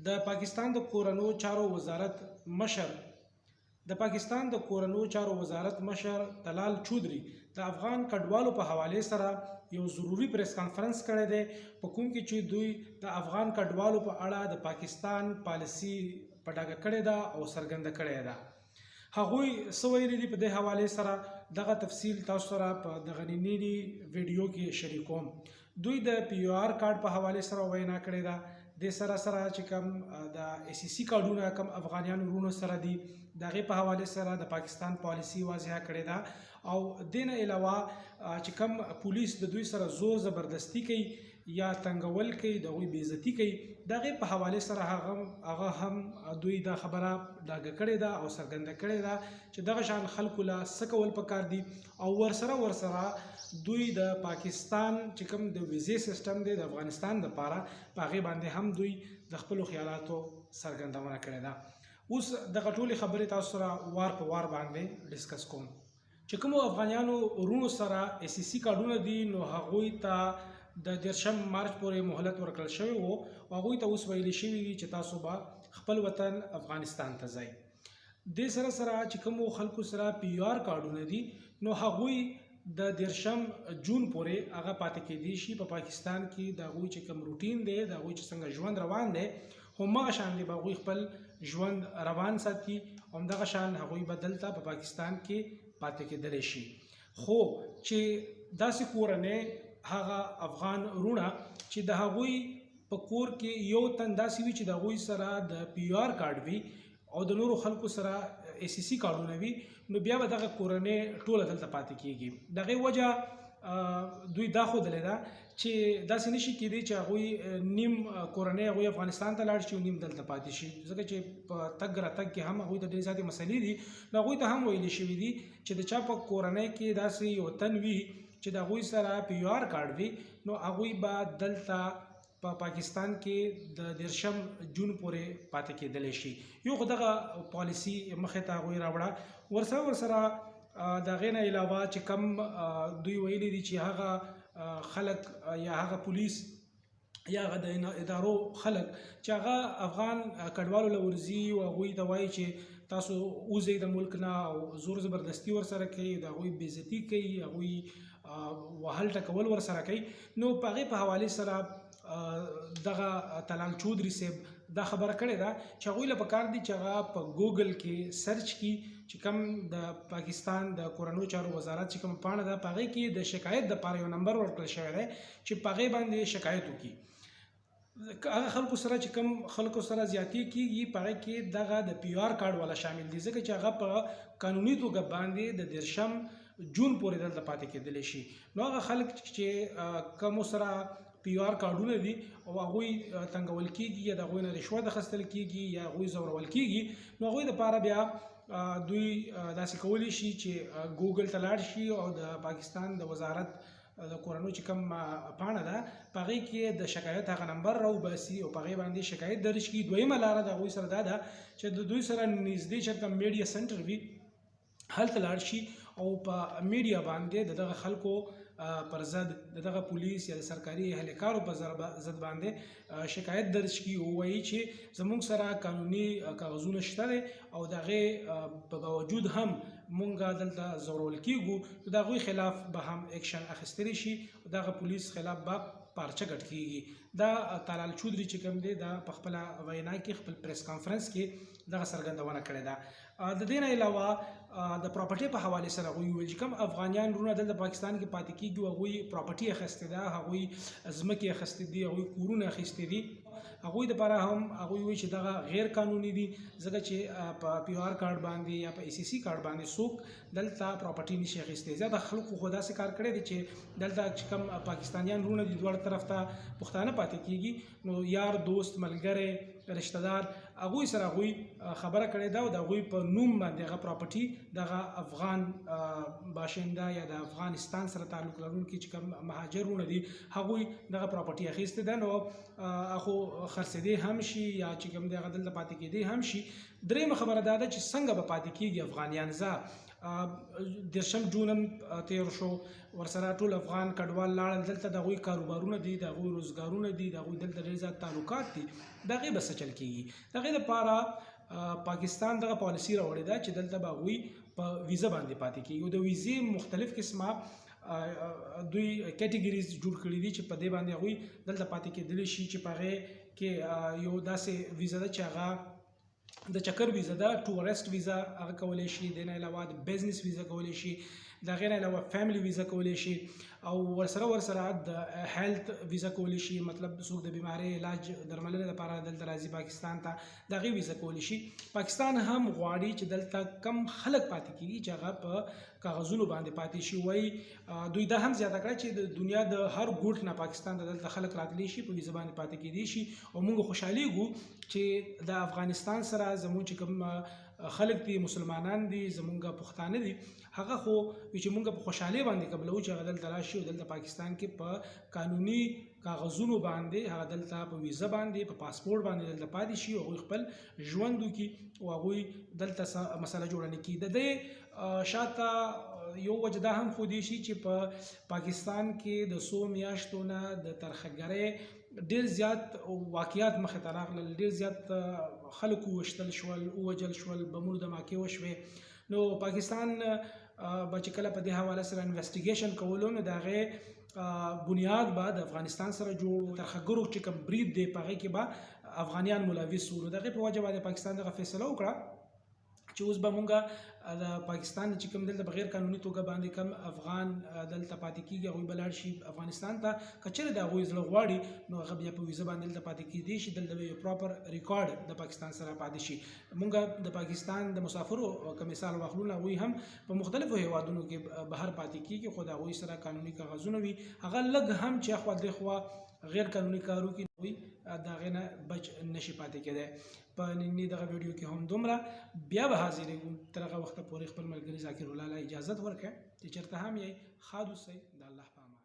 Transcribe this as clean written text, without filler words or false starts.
د پاکستان د کورنیو چارو وزارت مشر طلال چودري د افغان کډوالو په حواله سره یو ضروری پریس کانفرنس کړی دی په کوم کې چې دوی د افغان کډوالو په اړه د پاکستان پالیسی په ډاګه کړې ده او څرګنده کړې ده. هغوی څه ویلي دي په دې حواله سره دغه تفصیل تاسو سره په دغه نننۍ ویډیو کې شریکوم. دوی د پی یو آر کارت په حواله سره وینا کړې ده. د سره چې کوم د ای سی سی کارډونه کوم افغانیان ورونو سره دي د هغې په حواله سره د پاکستان پالیسي واضحه کړې ده او دې نه علاوه چې کوم پولیس د دوی سره زور زبردستی کوي یا تنګول کوي د هغوی بېعزتي کوي د هغې په حواله سره هغه هم دوی دا خبره ډاګه کړې ده او څرګنده کړې ده چې دغه شان خلکو له څه کول پکار دي او ورسره دوی د پاکستان چې کوم د ویزې سیستم دی د افغانستان دپاره په هغې باندې هم دوی د خپلو خیالاتو څرګندونه کړې ده. اوس دغه ټولې خبرې تاسو سره وار په وار باندې ډسکس کوم. چې کومو افغانیانو ورونو سره ای سی سی کارډونه دي نو هغوی ته د 13 مارچ پورې مهلت ورکړل شوی و او هغوی ته اوس ویلي شوي دي چې تاسو به خپل وطن افغانستان ته ځئ. دې سره چې کومو خلکو سره پی یو آر کارډونه دي نو هغوی د 13 جون پورې هغه پاتې کېدی شي په پاکستان کې د هغوی چې کوم روټین دی د هغوی چې څنګه ژوند روان دی هماغه شان دی به هغوی خپل ژوند روان ساتي همدغه شان هغوی به دلته په پاکستان کې پاتې کېدلی شي. خو چې داسې کورنۍ هغه افغان وروڼه چې د هغوی په کور کې یو تن داسې وي چې د هغوی سره د پی یو آر کارډ وي او د نورو خلکو سره ای سی سی کارډونه وي نو بیا به دغه کورنۍ ټوله دلته پاتې کیږي. د هغې وجه دوی دا ښودلې ده چې داسې نشي کېدی چې هغوی نیم کورنۍ هغوی افغانستان ته لاړ شي او نیم دلته پاتې شي ځکه چې په تګ راتګ کې هم هغوی ته ډېرې زیاتې مسلې دي نو هغوی ته هم ویلي شوي دي چې د چا په کورنۍ کې داسې یو تن وي چې د هغوی سره پی یو آر کارډ وي نو هغوی به دلته په پاکستان کې د 13 جون پورې پاتې کېدلی شي. یو خو دغه پالیسي مخې ته هغوی راوړه. ورسره د هغې نه علاوه چې کم دوی ویلي دي چې هغه خلک یا هغه پولیس یا هغه د ادارو خلک چې هغه افغان کډوالو له ورځي او هغوی ته وایي چې تاسو وځئ د ملک نه او زور زبردستي ورسره کوي د هغوی بېعزتي کوي هغوی وهل ټکول ورسره کوي نو په هغې په حوالې سره دغه طلال چودري صاحب دا خبره کړې ده چې هغوی له پکار دي چې هغه په ګوګل کې سرچ کړي چې کوم د پاکستان د کورنیو چارو وزارت چې کومه پاڼه ده په هغې کې د شکایت دپاره یو نمبر ورکړل شوی دی چې په هغې باندې شکایت وکړي. هغه خلکو سره چې کوم خلکو سره زیاتې کېږي په هغې کې دغه د پی یو آر کارډ والا شامل دي ځکه چې هغه په قانوني توګه باندې د 13 جون پورې دلته پاتې کېدلی شي. نو هغه خلک چې کومو سره پی یو آر کارډونه دي او هغوی تنګول کېږي یا د هغوی نه رشوت اخیستل کېږي یا هغوی ځورول کېږي نو هغوی دپاره بیا دوی داسې کولی شي چې ګوګل ته لاړ شي او د پاکستان د وزارت د کورنیو چې کوم پاڼه ده په هغې کې د شکایت هغه نمبر راوباسي او په هغې باندې شکایت درج کړي. دویمه لاره د هغوی سره دا ده چې د دوی سره نږدې چېرته میډیا سنټر وي هلته لاړ شي او په میډیا باندې د دغه خلکو پر ضد د دغه پولیس یا د سرکاري اهلکارو په ضد باندې شکایت درج کړي او وایي چې زموږ سره قانوني کاغذونه شته دی او د هغې په باوجود هم مونږ دلته ځورول کېږو نو د هغوی خلاف به هم اکشن اخیستلی شي دغه پولیس خلاف به پارچه ګډ کېږي. دا طلال چودري چې کوم دی دا په خپله وینا کې خپل پریس کانفرنس کې دغه څرګندونه کړې ده. د دې نه علاوه د پراپرټۍ په حوالې سره هغوی وویل چې کوم افغانیان وروڼه دلته پاکستان کې پاتې کېږي هغوی پراپرټي اخیستې ده هغوی ځمکې اخیستې دي هغوی کورونه اخیستې دي هغوی دپاره هم هغوی وایي چې دغه غیر قانوني دي ځکه چې په پی یو آر کارډ باندې یا په ای سی سی کارډ باندې څوک دلته پراپرټي نشي اخیستی. زیاته خلکو خو داسې کار کړی دی چې دلته چې کوم پاکستانیان وروڼه دي دواړه طرف ته پښتانه پاتې کېږي نو یار دوست ملګری رشته دار هغوی سره هغوی خبره کړې ده او د هغوی په نوم باندې هغه پراپرټي دغه افغان باشنده یا د افغانستان سره تعلق لرونکي چې کوم مهاجر وروڼه دي هغوی دغه پراپرټي اخیستې ده نو هغو خرڅېدی هم شي یا چې کوم دی هغه دلته پاتې کېدی هم شي. درېیمه خبره دا ده چې څنګه به پاتې کېږي افغانیان. زه 10 جون هم تیر شو ورسره ټول افغان کډوال لاړل دلته د هغوی کاروبارونه دي د هغوی روزګارونه دي د هغوی دلته ډېر زیات تعلقات دي د هغې به څه چل کېږي د هغې دپاره پاکستان دغه پالیسي راوړې ده چې دلته به هغوی په ویزه باندې پاتې کېږي او د ویزې مختلف قسمه دوی کیټګریز جوړ کړي دي چې په دې باندې هغوی دلته پاتې کېدلی شي چې په هغې کې یو داسې ویزه ده چې هغه د چکر ویزه ده ټورست ویزه هغه کولی شي د نه علاوه د بزنس ویزه کولی شي د هغې نه علاوه فیملی ویزه کولی شي او ورسره د هیلث ویزه کولی شي مطلب څوک د بیمارۍ علاج درملنې لپاره دلته راځي پاکستان ته د هغې ویزه کولی شي پاکستان هم غواړي چې دلته کم خلک پاتې کېږي چې هغه په کاغذونو باندې پاتې شي وایي دوی دا هم زیاته کړه چې د دنیا د هر ګوټ نه پاکستان ته دلته خلک راتلی شي په ویزه باندې پاتې کېدی شي او موږ خوشحالیږو چې د افغانستان سره زموږ چې کوم خلک دي مسلمانان دي زمونږ پښتانه دي هغه خو چې موږ په خوشحالۍ باندې قبلوو چې هغه دلته راشي او دلته پاکستان کې په قانوني کاغذونو باندې هغه دلته په ویزه باندې په پاسپورت باندې دلته پاتې شي او هغوی خپل ژوند وکړي او هغوی دلته مسله جوړه نه کړي د دې شاته یو وجه دا هم ښودی شي چې په پاکستان کې د څو میاشتو نه د ترخګرۍ ډېر زیات واقعیات مخې ته راغلل ډېر زیات خلک ووژل شول ووژل شول بمونو دماکې وشوې نو پاکستان به چې کله په دې حواله سره انویسټیګیشن کولو نو د هغې بنیاد به د افغانستان سره جوړ ترخګرو چې کوم برید دی په هغې کې به افغانیان ملوث وو نو د هغې په وجه باندې پاکستان دغه فیصله وکړه چې اوس به مونږ د پاکستان چې کوم دلته بغیر قانوني توګه باندې کم افغان دلته پاتې کېږي هغوی به لاړ شي افغانستان ته که چېرې د هغوی زړه غواړي نو هغه بیا په ویزه باندې دلته پاتې کېدی شي دلته به یو پراپر ریکارډ د پاکستان سره پاتې شي مونږ د پاکستان د مسافرو که مثال واخلو نو هغوی هم په مختلفو هیوادونو کې بهر پاتې کېږي خو د هغوی سره قانوني کاغذونه وي هغه لږ هم چې اخوا دېخوا غیر قانوني کار وکړي هغوی د هغې نه بچ نشي پاتې کېدی په ننني دغه ویډیو کې هم دومره بیا به حاضرېږو تر هغه وخته پورې خپل ملګري ذاکر الله له اجازت ورکړئ چې چېرته هم یې ښاد اوسئ د الله په امان